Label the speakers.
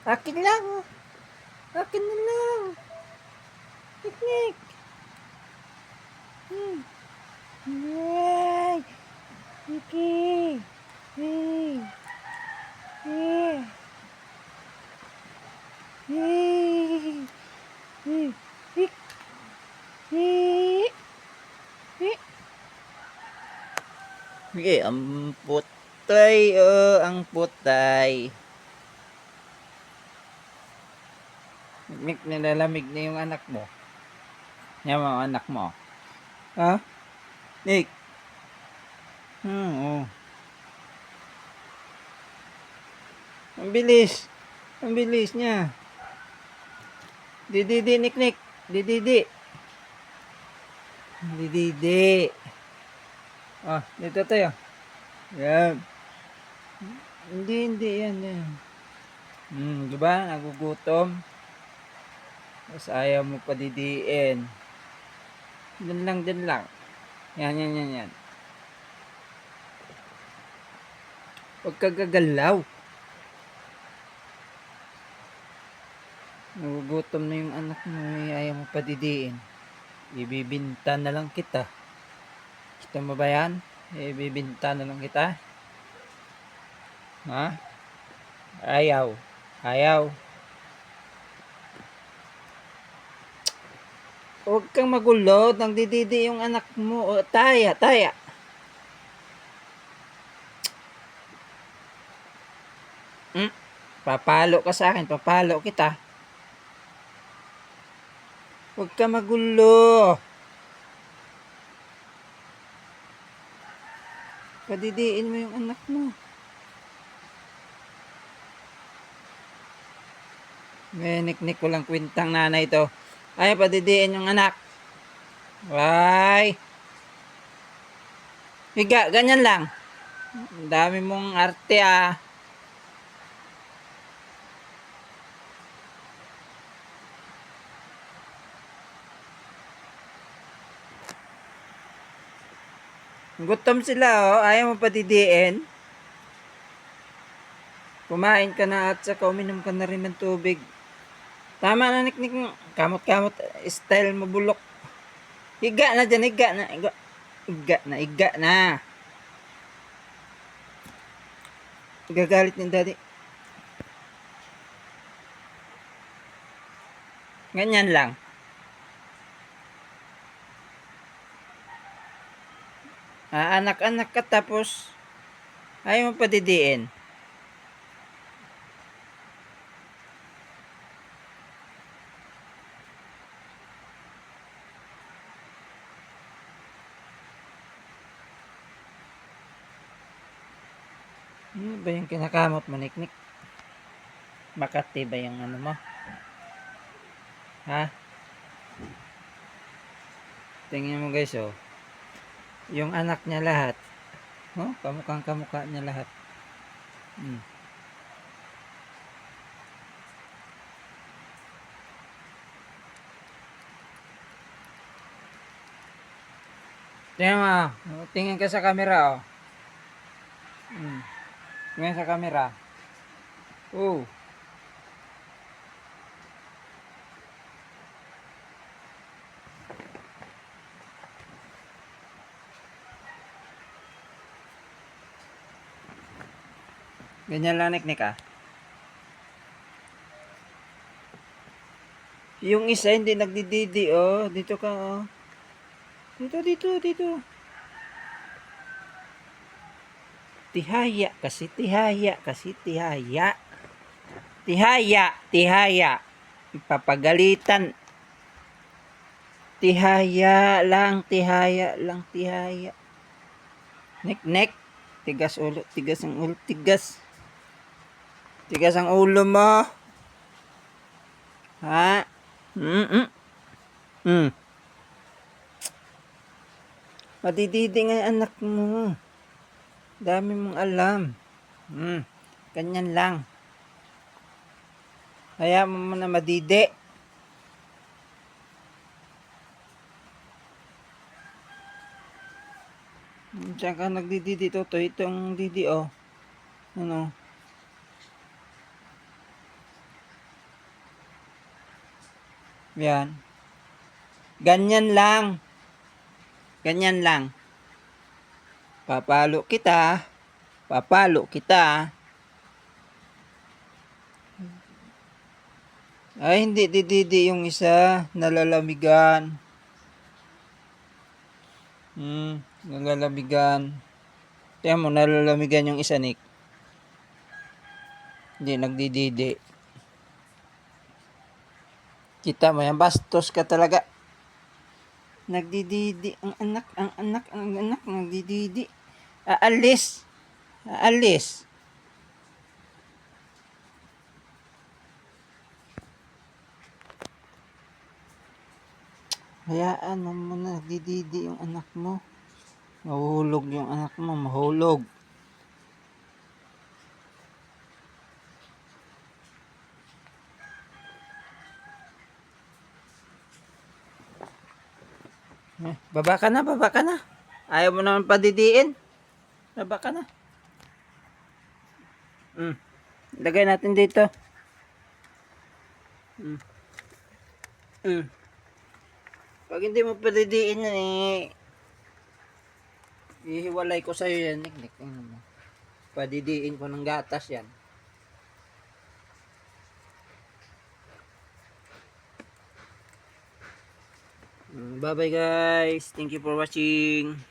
Speaker 1: Akin lang. Akin na lang. Picnic. Yay! Vicky! Hey! Hey! Hey! Hey! Vic! Hey! Hey! Sige, ang putay, ang putay. Nick, nilalamig na yung anak mo. Yan mga anak mo. Ha? Nick? Oo. Ang bilis. Ang bilis niya. Dididi, Nick, Nick. Dididi. Dididi. Oh, dito tayo. Yan. Hindi, yan, yan. Diba? Nagugutom. Tapos ayaw mo pa didiin. Dyan lang, dyan lang. Yan, yan, yan, yan. Huwag ka gagalaw. Nagugutom na yung anak mo. Ayaw mo pa didiin. Ibibinta na lang kita. Gusto mo ba yan? Ibibinta na lang kita. Ha? Ayaw. Ayaw. Huwag kang magulo. Nang dididi yung anak mo. O, taya, taya. Papalo ka sa akin. Papalo kita. Huwag ka magulo. Padidiin mo yung anak mo. May niknik ko lang kwintang nanay to. Ay, padidiin yung anak. Why? Higa, ganyan lang. Ang dami mong arte ah. Gutom sila oh. Ayaw mo padidiin. Kumain ka na at saka uminom ka na rin ng tubig. Tama na niknik. Kamot-kamot. Style mo bulok. Higa na dyan. Higa na. Higa, higa na. Higa na. Gagalit ni daddy. Ganyan lang. Anak-anak ka tapos ayaw mo padidiin. Ano ba yung kinakamot mo, Niknik? Makati ba yung ano mo? Ha? Tingnan mo guys, oh. Yung anak niya lahat. Oh, kamukhang kamukha niya lahat. Tingnan mo. Tingin ka sa camera, oh. Tingin sa camera. Oh. Ganyan lang, Niknik, ah. Yung isa hindi nagdididi, oh. Dito ka, oh. Dito. Tihaya kasi, tihaya. Tihaya. Ipapagalitan. Tihaya lang. Nek. Tigas ang ulo. Tigas ang ulo mo. Ha? Madididi nga anak mo. Dami mong alam. Ganyan lang. Kaya mo na madidi. Diyan ka nagdididi to. Itong didi, oh. Ano? Yan. Ganyan lang. Ganyan lang. Papalo kita. Papalo kita. Ay, hindi dididi yung isa. Nalalamigan. Nalalamigan. Tiyan mo, nalalamigan yung isa, Nick. Hindi, nagdididi. Kita mo yan, bastos ka talaga. Nagdididi. Ang anak, nagdididi. Aalis. Aalis. Hayaan mo muna, nagdididi yung anak mo. Mahulog yung anak mo, mahulog. Baba ka na, baba ka na. Ayaw mo naman padidiin. Baba ka na. Lagay natin dito. Pag hindi mo padidiin yan, ihiwalay ko sa'yo yan, Nick. Padidiin ko ng gatas yan. Bye bye guys. Thank you for watching.